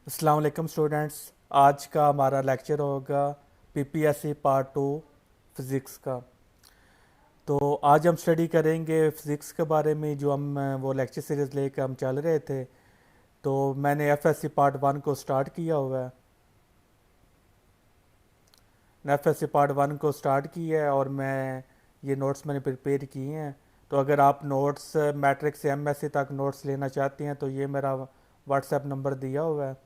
अस्सलाम वालेकुम स्टूडेंट्स। आज का हमारा लेक्चर होगा पीपीएससी पार्ट 2 फिज़िक्स का। तो आज हम स्टडी करेंगे फ़िज़िक्स के बारे में जो हम वो लेक्चर सीरीज़ लेकर हम चल रहे थे। तो मैंने एफएससी पार्ट 1 को स्टार्ट किया हुआ है। एफएससी पार्ट 1 को स्टार्ट किया है और मैं ये नोट्स मैंने प्रिपेयर किए हैं। तो अगर आप नोट्स मैट्रिक्स से एमएससी तक नोट्स लेना चाहते हैं तो ये मेरा व्हाट्सएप नंबर दिया हुआ है।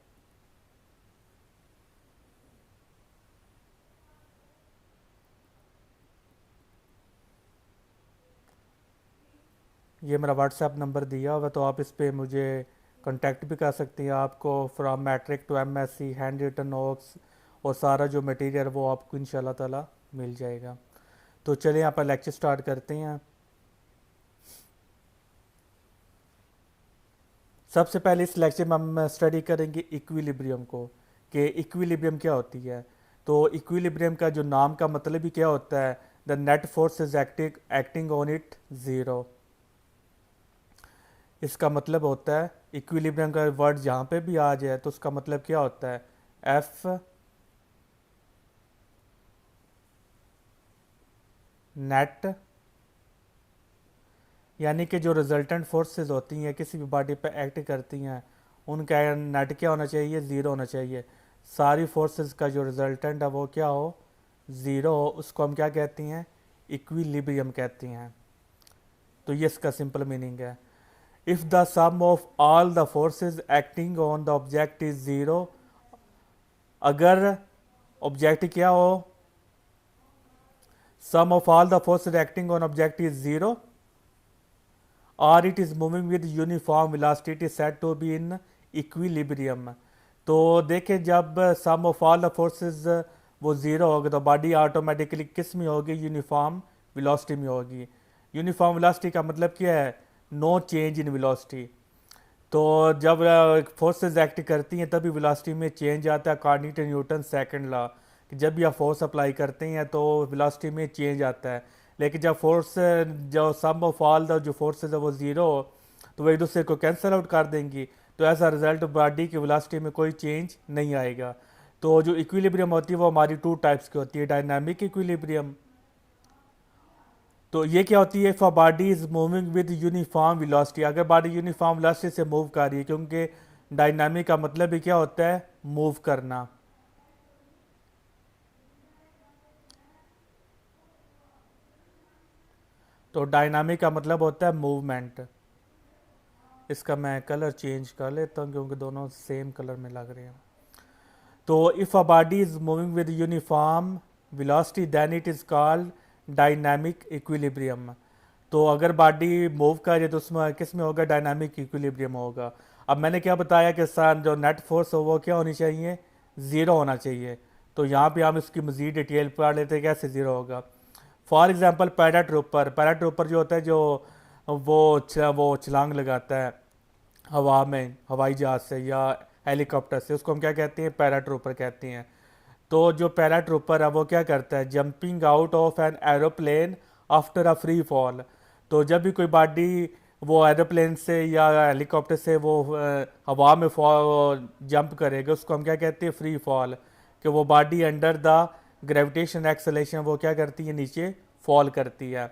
ये मेरा व्हाट्सएप नंबर दिया हुआ है, तो आप इस पे मुझे कांटेक्ट भी कर सकती हैं। आपको from matric to MSc hand written notes और सारा जो मटेरियल वो आपको इंशाल्लाह ताला मिल जाएगा। तो चलिए यहाँ पर लेक्चर स्टार्ट करते हैं। सबसे पहले इस लेक्चर में हम स्टडी करेंगे इक्विलिब्रियम को, कि इक्विलिब्रियम क्या होती है। तो इक्विलिब्रियम का जो नाम का मतलब ही क्या होता है, the net force is acting on it zero. इसका मतलब होता है इक्विलिब्रियम का वर्ड जहाँ पे भी आ जाए तो उसका मतलब क्या होता है, एफ नेट, यानी कि जो रिजल्टेंट फोर्सेस होती हैं किसी भी बॉडी पे एक्ट करती हैं उनका नेट क्या होना चाहिए, ज़ीरो होना चाहिए। सारी फोर्सेस का जो रिजल्टेंट है वो क्या हो, ज़ीरो हो। उसको हम क्या कहती हैं, इक्विलिब्रियम कहती हैं। तो ये इसका सिंपल मीनिंग है। If the sum of all the forces acting on the object is zero, अगर ऑब्जेक्ट क्या हो, sum of all the forces acting on object is zero और it is moving with uniform velocity, it is said to be in equilibrium. तो देखें, जब sum of all the forces वो zero होगी तो बॉडी ऑटोमेटिकली किस में होगी, यूनिफॉर्म वेलोसिटी में होगी। यूनिफॉर्म वेलोसिटी का मतलब क्या है, नो चेंज इन वेलोसिटी। तो जब फोर्सेस एक्ट करती हैं तभी वेलोसिटी में चेंज आता है according to Newton second law, कि जब भी आप फोर्स अप्लाई करते हैं तो वेलोसिटी में चेंज आता है। लेकिन जब फोर्स, जो सम ऑफ ऑल द जो फोर्सेस है वो ज़ीरो हो तो वो एक दूसरे को कैंसिल आउट कर देंगी। तो एज अ रिजल्ट बॉडी की वेलोसिटी में कोई चेंज नहीं आएगा। तो जो इक्विलिब्रियम होती है वो हमारी टू टाइप्स की होती है, डायनामिक इक्विलिब्रियम। तो ये क्या होती है, if a body is moving with uniform velocity, अगर बॉडी यूनिफॉर्म वेलोसिटी से मूव कर रही है, क्योंकि डायनामिक का मतलब भी क्या होता है, मूव करना। तो डायनामिक का मतलब होता है मूवमेंट। इसका मैं कलर चेंज कर लेता हूँ क्योंकि दोनों सेम कलर में लग रहे हैं। तो if a body is moving with uniform velocity then it is called dynamic equilibrium. तो अगर बॉडी मूव कर रही है तो उसमें किस में होगा, डायनामिक इक्विलिब्रियम होगा। अब मैंने क्या बताया कि सन जो नेट फोर्स हो वो क्या होनी चाहिए, ज़ीरो होना चाहिए। तो यहाँ पे हम इसकी मज़ीद डिटेल पढ़ लेते हैं कैसे ज़ीरो होगा। फॉर एग्जांपल पैराट्रूपर, पैराट्रूपर जो होता है जो वो छलांग लगाता है हवा में, हवाई जहाज से या हेलीकॉप्टर से, उसको हम क्या कहते हैं, पैराट्रूपर कहते हैं। तो जो पैराट्रूपर है वो क्या करता है, jumping out of an aeroplane after a free fall. तो जब भी कोई बॉडी वो एरोप्लेन से या हेलीकॉप्टर से वो हवा में जंप करेगा उसको हम क्या कहते हैं, फ्री फॉल। कि वो body under the gravitation acceleration वो क्या करती है, नीचे फॉल करती है।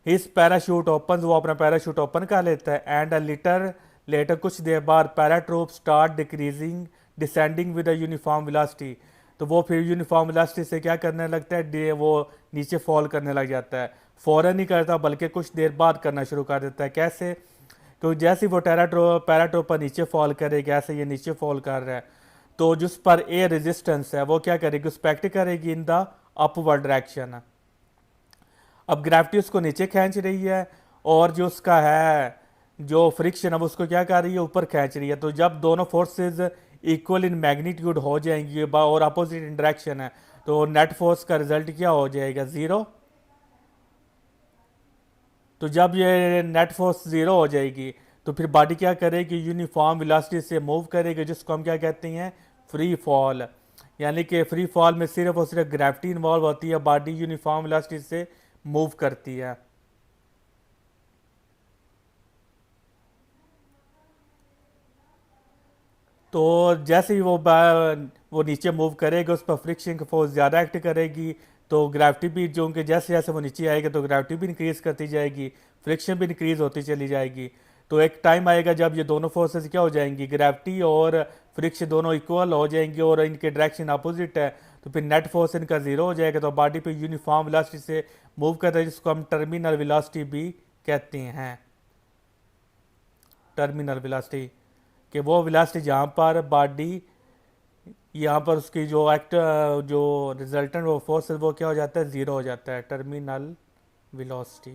हिज पैराशूट ओपन, वो अपना पैराशूट ओपन कर लेता है। एंड अ लिटर लेटर, कुछ देर बाद paratroop start decreasing descending with a uniform velocity. तो वो फिर यूनिफॉर्म वेलोसिटी से क्या करने लगता है, वो नीचे फॉल करने लग जाता है। फौरन नहीं करता बल्कि कुछ देर बाद करना शुरू कर देता है। कैसे, तो जैसे ही वो पैराट्रूप पर नीचे फॉल करेगा, ऐसे ये नीचे फॉल कर रहा है तो जिस पर एयर रेजिस्टेंस है वो क्या करेगी, उस एक्ट करेगी इन द अपवर्ड डायरेक्शन। अब ग्रेविटी उसको नीचे खींच रही है और जो उसका है जो फ्रिक्शन है वो उसको क्या कर रही है, ऊपर खींच रही है। तो जब दोनों फोर्सेस इक्वल इन मैग्नीट्यूड हो जाएंगी और अपोजिट इन डायरेक्शन है तो नेट फोर्स का रिजल्ट क्या हो जाएगा, ज़ीरो। तो जब ये नेट फोर्स ज़ीरो हो जाएगी तो फिर बॉडी क्या करेगी, यूनिफॉर्म वेलोसिटी से मूव करेगी, जिसको हम क्या कहते हैं, फ्री फॉल। यानी कि फ्री फॉल में सिर्फ और सिर्फ ग्रेविटी इन्वॉल्व होती है, बॉडी यूनिफॉर्म वेलोसिटी से मूव करती है। तो जैसे ही वो नीचे मूव करेगा उस पर फ्रिक्शन की फोर्स ज़्यादा एक्ट करेगी, तो ग्रेविटी भी जो उनके जैसे जैसे वो नीचे आएगा तो ग्रेविटी भी इंक्रीज करती जाएगी, फ्रिक्शन भी इंक्रीज होती चली जाएगी। तो एक टाइम आएगा जब ये दोनों फोर्सेस क्या हो जाएंगी, ग्रेविटी और फ्रिक्शन दोनों इक्वल हो जाएंगे और इनके डायरेक्शन अपोजिट है, तो फिर नेट फोर्स इनका जीरो हो जाएगा, तो बॉडी पे यूनिफॉर्म वेलोसिटी से मूव करता है, जिसको हम टर्मिनल वेलोसिटी भी कहते हैं। टर्मिनल वेलोसिटी कि वो वेलोसिटी जहाँ पर बॉडी, यहाँ पर उसकी जो रिजल्टेंट वो फोर्स है वो क्या हो जाता है, ज़ीरो हो जाता है, टर्मिनल वेलोसिटी।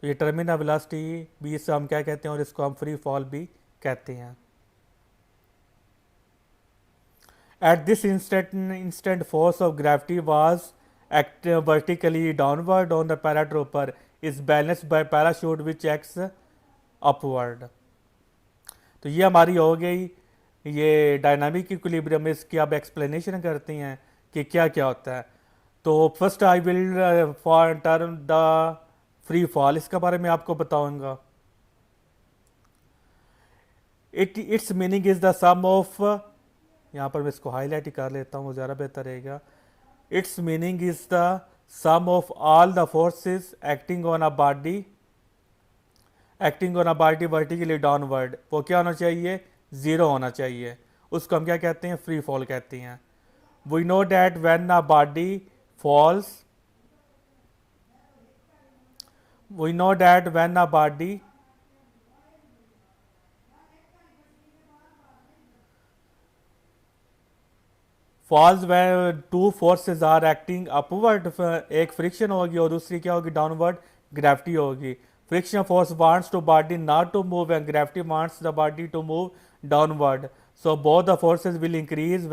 तो ये टर्मिनल वेलोसिटी भी इससे हम क्या कहते हैं, और इसको हम फ्री फॉल भी कहते हैं। At this instant force of gravity was act vertically downward on the paratrooper is balanced by parachute which acts upward। तो ये हमारी हो गई ये डायनामिक इक्विलिब्रियम। इसकी आप एक्सप्लेनेशन करती हैं कि क्या क्या होता है। तो first I will for term the free fall, इसके बारे में आपको बताऊंगा। It's meaning is the sum of, यहाँ पर मैं इसको हाईलाइट ही कर लेता हूँ, वो ज़्यादा बेहतर रहेगा। It's meaning is the sum of all the forces acting on a body vertically downward, वो क्या होना चाहिए, ज़ीरो होना चाहिए। उसको हम क्या कहते हैं, फ्री फॉल कहते हैं। We know that when a body falls, we know that when a body falls when two forces are acting upward, एक फ्रिक्शन होगी और दूसरी क्या होगी, डाउनवर्ड ग्रेविटी होगी। Friction force wants to body not to move and gravity wants the body to move downward, so both the forces will increase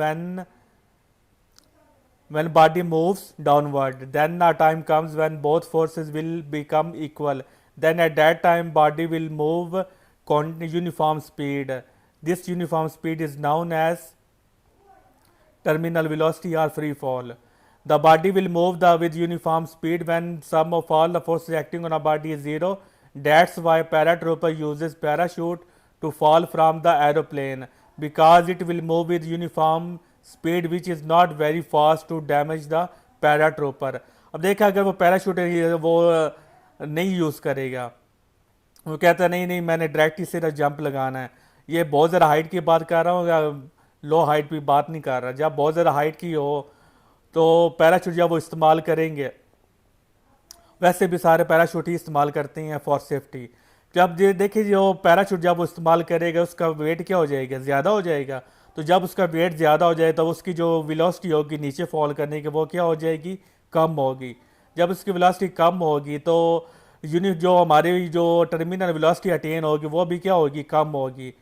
when body moves downward. Then a time comes when both forces will become equal, then at that time body will move uniform speed. This uniform speed is known as terminal velocity or free fall. The body will move with uniform speed when sum of all the forces acting on a body is zero. That's why paratrooper uses parachute to fall from the aeroplane, because it will move with uniform speed which is not very fast to damage the paratrooper। अब देखा अगर वो parachute वो नहीं use करेगा, वो कहता है नहीं नहीं मैंने डायरेक्ट ही सीधा जंप लगाना है। ये बहुत ज़्यादा हाइट की बात कर रहा हूँ या लो हाइट की बात नहीं कर रहा। जब बहुत ज़्यादा हाइट की हो तो पैराशूट जब वो इस्तेमाल करेंगे, वैसे भी सारे पैराशूट ही इस्तेमाल करते हैं फॉर सेफ्टी। जब देखिए जो पैराशूट जब वो इस्तेमाल करेगा उसका वेट क्या हो जाएगा, ज़्यादा हो जाएगा। तो जब उसका वेट ज़्यादा हो जाए तो उसकी जो वेलोसिटी होगी नीचे फॉल करने की वो क्या हो जाएगी, कम होगी। जब उसकी वेलोसिटी कम होगी तो यूनिट जो हमारी जो टर्मिनल वेलोसिटी अटेन होगी वो भी क्या होगी, कम होगी।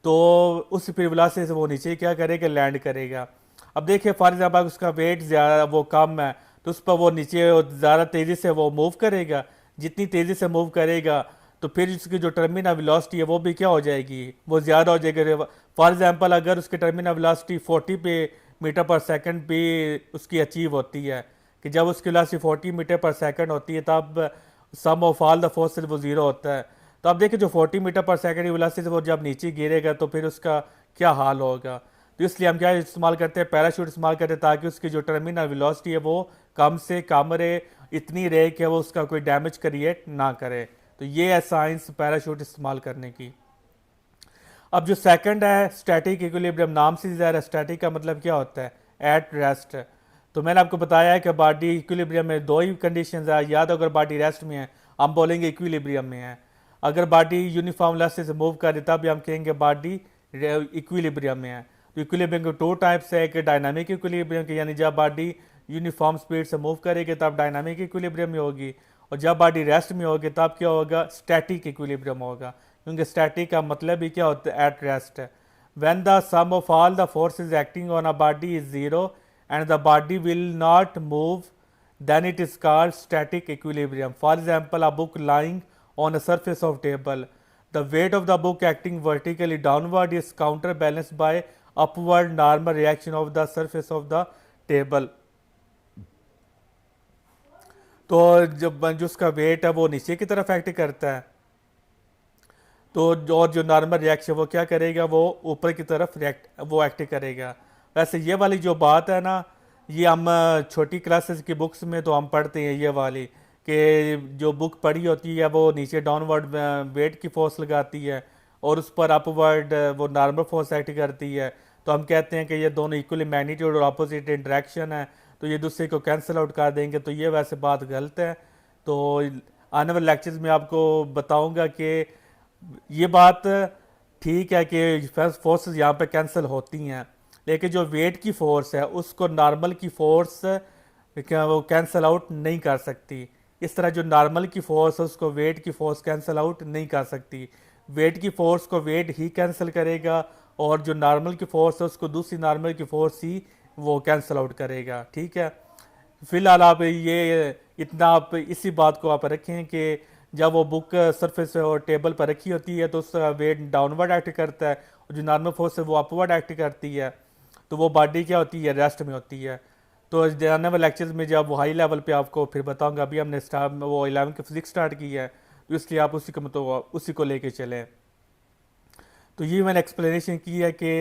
तो उस फिर वेलोसिटी से वो नीचे क्या करेगा, लैंड करेगा। अब देखिए फॉर एग्जाम्पल उसका वेट ज़्यादा वो कम है तो उस पर वो नीचे ज़्यादा तेज़ी से वो मूव करेगा। जितनी तेज़ी से मूव करेगा तो फिर उसकी जो टर्मिनल वेलोसिटी है वो भी क्या हो जाएगी, वो ज़्यादा हो जाएगी। फॉर एग्जांपल अगर उसकी टर्मिनल वेलोसिटी 40 मीटर पर सेकंड पे उसकी अचीव होती है, कि जब उसकी वेलोसिटी 40 मीटर पर सेकंड होती है तब सम ऑफ ऑल द फोर्सेस वो ज़ीरो होता है। तो अब देखिए जो 40 मीटर पर सेकंड की वेलोसिटी से वो जब नीचे गिरेगा तो फिर उसका क्या हाल होगा। तो इसलिए हम क्या इस्तेमाल करते हैं, पैराशूट इस्तेमाल करते हैं ताकि उसकी जो टर्मिनल वेलोसिटी है वो कम से कम रहे, इतनी रहे कि वो उसका कोई डैमेज क्रिएट ना करे। तो ये है साइंस पैराशूट इस्तेमाल करने की। अब जो सेकंड है स्टैटिक इक्विलिब्रियम, नाम से ज़ाहिर है स्टैटिक का मतलब क्या होता है, एट रेस्ट। तो मैंने आपको बताया है कि बॉडी इक्विलिब्रियम में दो ही कंडीशंस है, या तो अगर बॉडी रेस्ट में है हम बोलेंगे इक्विलिब्रियम में है, अगर बॉडी यूनिफॉर्म वेलोसिटी से मूव करे तब भी हम कहेंगे बॉडी इक्विलिब्रियम में है। तो इक्विलिब्रियम के टू टाइप्स है, एक डायनामिक इक्विलिब्रियम के यानी जब बॉडी यूनिफॉर्म स्पीड से मूव करेगी तब डायनामिक इक्विलिब्रियम में होगी, और जब बॉडी रेस्ट में होगी तब क्या होगा, स्टैटिक इक्विलिब्रियम होगा। क्योंकि स्टैटिक का मतलब ही क्या होता है, at rest. When the sum of all the forces acting on a body is zero and the body will not move, then it is called static equilibrium. For example, a book lying on a surface of table, the weight of the book acting vertically downward is counterbalanced by upward normal reaction of the surface of the table। तो जब जो उसका wait है वो नीचे की तरफ act करता है, तो और जो नॉर्मल रिएक्शन वो क्या करेगा, वो ऊपर की तरफ रिएक्ट वो एक्ट करेगा। वैसे ये वाली जो बात है ना, ये हम छोटी क्लासेस की बुक्स में तो हम पढ़ते हैं ये वाली, कि जो बुक पढ़ी होती है वो नीचे डाउनवर्ड वेट की फोर्स लगाती है और उस पर अपवर्ड वो नॉर्मल फोर्स एक्ट करती है। तो हम कहते हैं कि ये दोनों इक्वली मैग्नीट्यूड और अपोजिट इन डायरेक्शन है, तो ये दूसरे को कैंसिल आउट कर देंगे। तो ये वैसे बात गलत है। तो आने वाले लेक्चर्स में आपको बताऊंगा कि ये बात ठीक है कि फोर्सेस यहाँ पे कैंसिल होती हैं, लेकिन जो वेट की फोर्स है उसको नॉर्मल की फोर्स क्या वो कैंसिल आउट नहीं कर सकती। इस तरह जो नॉर्मल की फोर्स है उसको वेट की फोर्स कैंसिल आउट नहीं कर सकती। वेट की फोर्स को वेट ही कैंसिल करेगा और जो नॉर्मल की फोर्स है उसको दूसरी नॉर्मल की फोर्स ही वो कैंसिल आउट करेगा। ठीक है, फिलहाल आप ये इतना आप इसी बात को आप रखें कि जब वो बुक सरफेस और टेबल पर रखी होती है तो उसका वेट डाउनवर्ड एक्ट करता है और जो नॉर्मल फोर्स है वो अपवर्ड एक्ट करती है। तो वो बॉडी क्या होती है, रेस्ट में होती है। तो आने वाले लेक्चर्स में जब वो हाई लेवल पे आपको फिर बताऊंगा। अभी हमने स्टार्ट वो 11 की फिजिक्स स्टार्ट की है, तो इसलिए आप उसी को मतलब उसी को लेके चलें। तो ये मैंने एक्सप्लेनेशन की है कि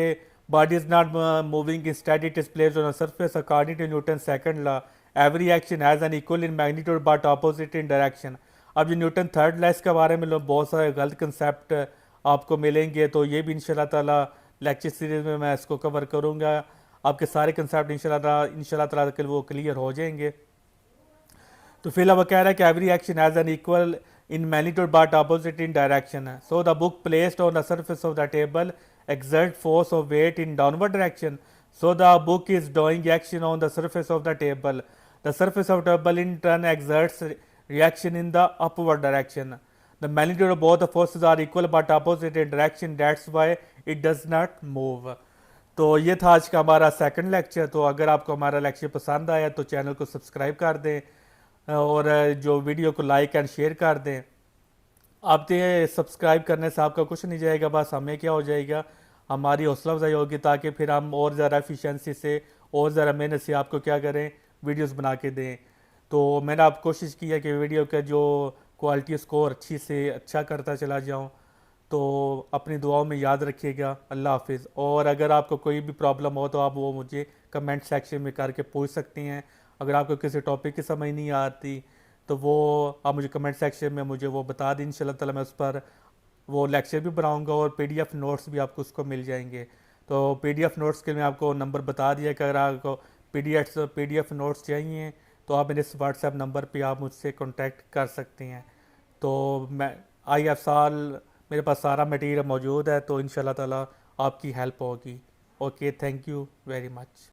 body is not moving, instead it is placed on a surface according to Newton second law. Every action has an equal in magnitude but opposite in direction. अब जो न्यूटन थर्ड लॉ इसके बारे में लोग बहुत सारे गलत कंसेप्ट आपको मिलेंगे, तो ये भी इंशाल्लाह ताला लेक्चर सीरीज में मैं इसको कवर करूँगा। आपके सारे कंसेप्ट इंशाल्लाह ताला कल वो क्लियर हो जाएंगे। तो फिलहाल वो कह रहा है कि every action has an equal in magnitude but opposite in direction. So the book placed on the surface of the table exert force of weight in downward direction. So the book is doing action on the surface of the table. The surface of the table in turn exerts reaction in the upward direction. The magnitude of both the forces are equal but opposite in direction. That's why it does not move. तो ये था आज का हमारा second lecture. तो अगर आपको हमारा लेक्चर पसंद आया तो चैनल को सब्सक्राइब कर दें और जो वीडियो को लाइक एंड शेयर कर दें। आप ये सब्सक्राइब करने से आपका कुछ नहीं जाएगा, बस हमें क्या हो जाएगा, हमारी हौसला अफजाई होगी, ताकि फिर हम और ज़्यादा एफिशिएंसी से और ज़्यादा मेहनत से आपको क्या करें, वीडियोस बना के दें। तो मैंने आप कोशिश की है कि वीडियो का जो क्वालिटी स्कोर अच्छी से अच्छा करता चला जाऊँ। तो अपनी दुआओं में याद रखिएगा। अल्लाह हाफिज़। और अगर आपको कोई भी प्रॉब्लम हो तो आप वो मुझे कमेंट सेक्शन में करके पूछ सकती हैं। अगर आपको किसी टॉपिक की समझ नहीं आती तो वो आप मुझे कमेंट सेक्शन में मुझे वो बता दें। इंशाल्लाह ताला मैं उस पर वो लेक्चर भी बनाऊंगा और पीडीएफ नोट्स भी आपको उसको मिल जाएंगे। तो पीडीएफ नोट्स के लिए मैं आपको नंबर बता दिया कि अगर आपको पीडीएफ नोट्स चाहिए तो आप मेरे इस व्हाट्सएप नंबर पे आप मुझसे कांटेक्ट कर सकते हैं। तो मैं आई साल मेरे पास सारा मटेरियल मौजूद है, तो इंशाल्लाह ताला आपकी हेल्प होगी। Okay, thank you very much.